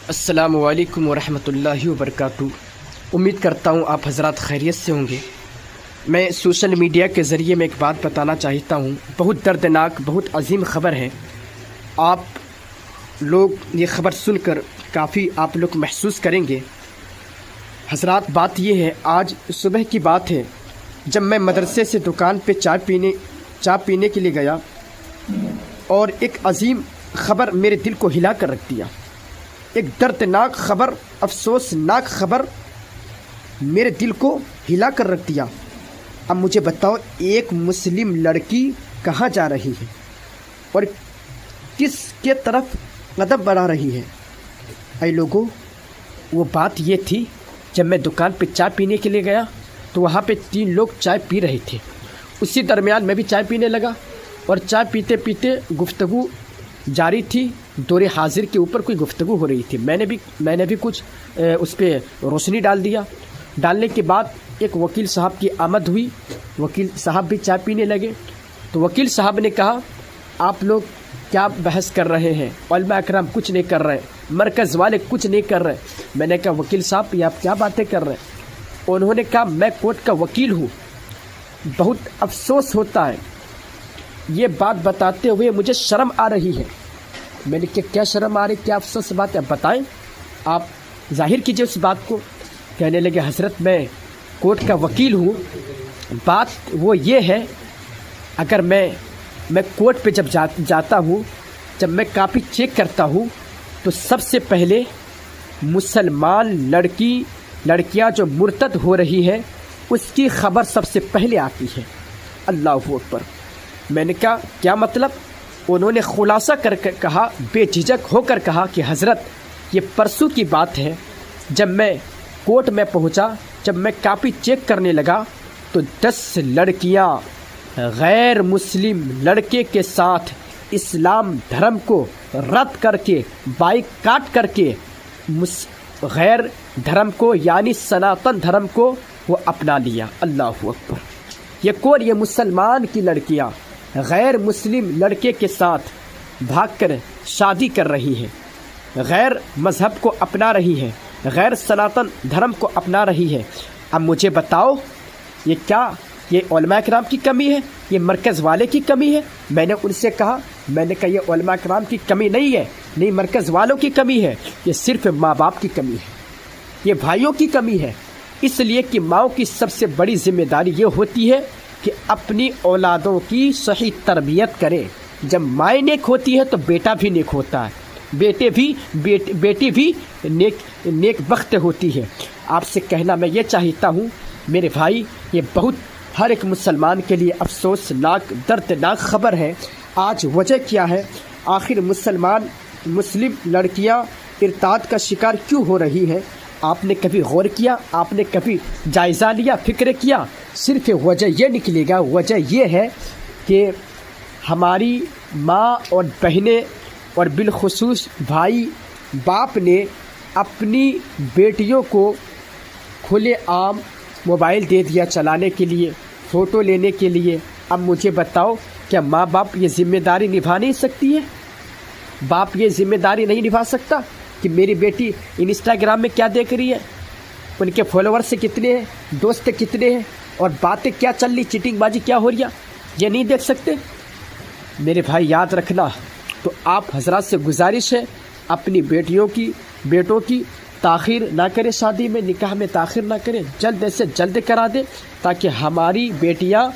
السلام علیکم ورحمۃ اللہ وبرکاتہ۔ امید کرتا ہوں آپ حضرات خیریت سے ہوں گے۔ میں سوشل میڈیا کے ذریعے میں ایک بات بتانا چاہتا ہوں، بہت دردناک، بہت عظیم خبر ہے۔ آپ لوگ یہ خبر سن کر کافی آپ لوگ محسوس کریں گے۔ حضرات، بات یہ ہے، آج صبح کی بات ہے، جب میں مدرسے سے دکان پہ چائے پینے کے لیے گیا اور ایک عظیم خبر میرے دل کو ہلا کر رکھ دیا۔ ایک دردناک خبر، افسوسناک خبر میرے دل کو ہلا کر رکھ دیا۔ اب مجھے بتاؤ، ایک مسلم لڑکی کہاں جا رہی ہے اور کس کے طرف قدم بڑھا رہی ہے؟ اے لوگوں، وہ بات یہ تھی، جب میں دکان پہ چائے پینے کے لیے گیا تو وہاں پہ 3 لوگ چائے پی رہے تھے۔ اسی درمیان میں بھی چائے پینے لگا اور چائے پیتے پیتے گفتگو جاری تھی۔ دور حاضر کے اوپر کوئی گفتگو ہو رہی تھی۔ میں نے بھی کچھ اس پہ روشنی ڈال دیا۔ ڈالنے کے بعد ایک وکیل صاحب کی آمد ہوئی۔ وکیل صاحب بھی چائے پینے لگے تو وکیل صاحب نے کہا، آپ لوگ کیا بحث کر رہے ہیں؟ علماء اکرام کچھ نہیں کر رہے، مرکز والے کچھ نہیں کر رہے۔ میں نے کہا، وکیل صاحب یہ آپ کیا باتیں کر رہے ہیں؟ انہوں نے کہا، میں کورٹ کا وکیل ہوں۔ بہت افسوس ہوتا ہے، یہ بات بتاتے ہوئے مجھے شرم آ رہی ہے۔ میں نے کیا شرم آ رہی، کیا افسوس بات ہے، بتائیں، آپ ظاہر کیجئے اس بات کو۔ کہنے لگے، حضرت میں کورٹ کا وکیل ہوں، بات وہ یہ ہے، اگر میں کورٹ پہ جب جاتا ہوں، جب میں کاپی چیک کرتا ہوں تو سب سے پہلے مسلمان لڑکیاں جو مرتد ہو رہی ہے اس کی خبر سب سے پہلے آتی ہے۔ اللہ اکبر۔ میں نے کہا، کیا مطلب؟ انہوں نے خلاصہ کر کے کہا، بے جھجک ہو کر کہا کہ حضرت یہ پرسوں کی بات ہے، جب میں کورٹ میں پہنچا، جب میں کاپی چیک کرنے لگا تو 10 لڑکیاں غیر مسلم لڑکے کے ساتھ اسلام دھرم کو رد کر کے، بائیکاٹ کر کے، غیر دھرم کو یعنی سناتن دھرم کو وہ اپنا لیا۔ اللہ اکبر۔ یہ کون؟ یہ مسلمان کی لڑکیاں غیر مسلم لڑکے کے ساتھ بھاگ کر شادی کر رہی ہیں، غیر مذہب کو اپنا رہی ہیں، غیر سناتن دھرم کو اپنا رہی ہے۔ اب مجھے بتاؤ، یہ کیا یہ علماء کرام کی کمی ہے؟ یہ مرکز والے کی کمی ہے؟ میں نے ان سے کہا، یہ علماء کرام کی کمی نہیں ہے، نہیں مرکز والوں کی کمی ہے، یہ صرف ماں باپ کی کمی ہے، یہ بھائیوں کی کمی ہے۔ اس لیے کہ ماؤں کی سب سے بڑی ذمہ داری یہ ہوتی ہے کہ اپنی اولادوں کی صحیح تربیت کرے۔ جب مائیں نیک ہوتی ہے تو بیٹا بھی نیک ہوتا ہے، بیٹی بھی نیک بخت ہوتی ہے۔ آپ سے کہنا میں یہ چاہتا ہوں میرے بھائی، یہ بہت ہر ایک مسلمان کے لیے افسوسناک، دردناک خبر ہے۔ آج وجہ کیا ہے؟ آخر مسلم لڑکیاں ارتاد کا شکار کیوں ہو رہی ہیں؟ آپ نے کبھی غور کیا؟ آپ نے کبھی جائزہ لیا، فکر کیا؟ صرف وجہ یہ نکلے گا، وجہ یہ ہے کہ ہماری ماں اور بہنیں اور بالخصوص بھائی باپ نے اپنی بیٹیوں کو کھلے عام موبائل دے دیا چلانے کے لیے، فوٹو لینے کے لیے۔ اب مجھے بتاؤ، کیا ماں باپ یہ ذمہ داری نبھا نہیں سکتی ہے؟ باپ یہ ذمہ داری نہیں نبھا سکتا کہ میری بیٹی انسٹاگرام میں کیا دیکھ رہی ہے، ان کے فالوورز کتنے ہیں، دوست کتنے ہیں، اور باتیں کیا چل رہی، چیٹنگ بازی کیا ہو رہی ہے، یہ نہیں دیکھ سکتے؟ میرے بھائی یاد رکھنا، تو آپ حضرات سے گزارش ہے، اپنی بیٹوں کی تاخیر نہ کریں، شادی میں، نکاح میں تاخیر نہ کریں، جلد سے جلد کرا دیں، تاکہ ہماری بیٹیاں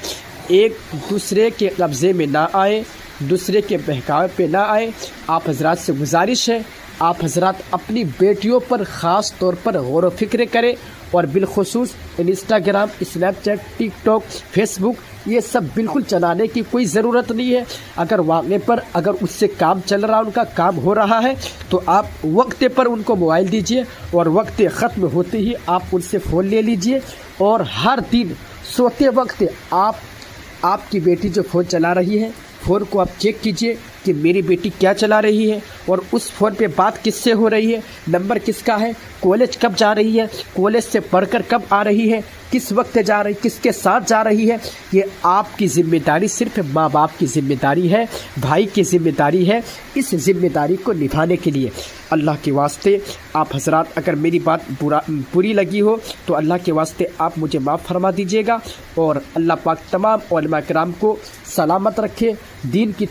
ایک دوسرے کے قبضے میں نہ آئیں، دوسرے کے بہکاوے پہ نہ آئیں۔ آپ حضرات سے گزارش ہے، آپ حضرات اپنی بیٹیوں پر خاص طور پر غور و فکر کریں، اور بالخصوص انسٹاگرام، اسنیپ چیٹ، ٹک ٹاک، فیس بک، یہ سب بالکل چلانے کی کوئی ضرورت نہیں ہے۔ اگر واقعے پر اس سے کام چل رہا، ان کا کام ہو رہا ہے، تو آپ وقت پر ان کو موبائل دیجئے، اور وقت ختم ہوتے ہی آپ ان سے فون لے لیجئے، اور ہر دن سوتے وقت آپ کی بیٹی جو فون چلا رہی ہے، فون کو آپ چیک کیجئے کہ میری بیٹی کیا چلا رہی ہے، اور اس فون پہ بات کس سے ہو رہی ہے، نمبر کس کا ہے، کالج کب جا رہی ہے، کالج سے پڑھ کر کب آ رہی ہے، کس وقت جا رہی، کس کے ساتھ جا رہی ہے، یہ آپ کی ذمہ داری، صرف ماں باپ کی ذمہ داری ہے، بھائی کی ذمہ داری ہے۔ اس ذمہ داری کو نبھانے کے لیے اللہ کے واسطے آپ حضرات، اگر میری بات بری لگی ہو تو اللہ کے واسطے آپ مجھے معاف فرما دیجیے گا، اور اللہ پاک تمام علماء کرام کو سلامت رکھے، دین کی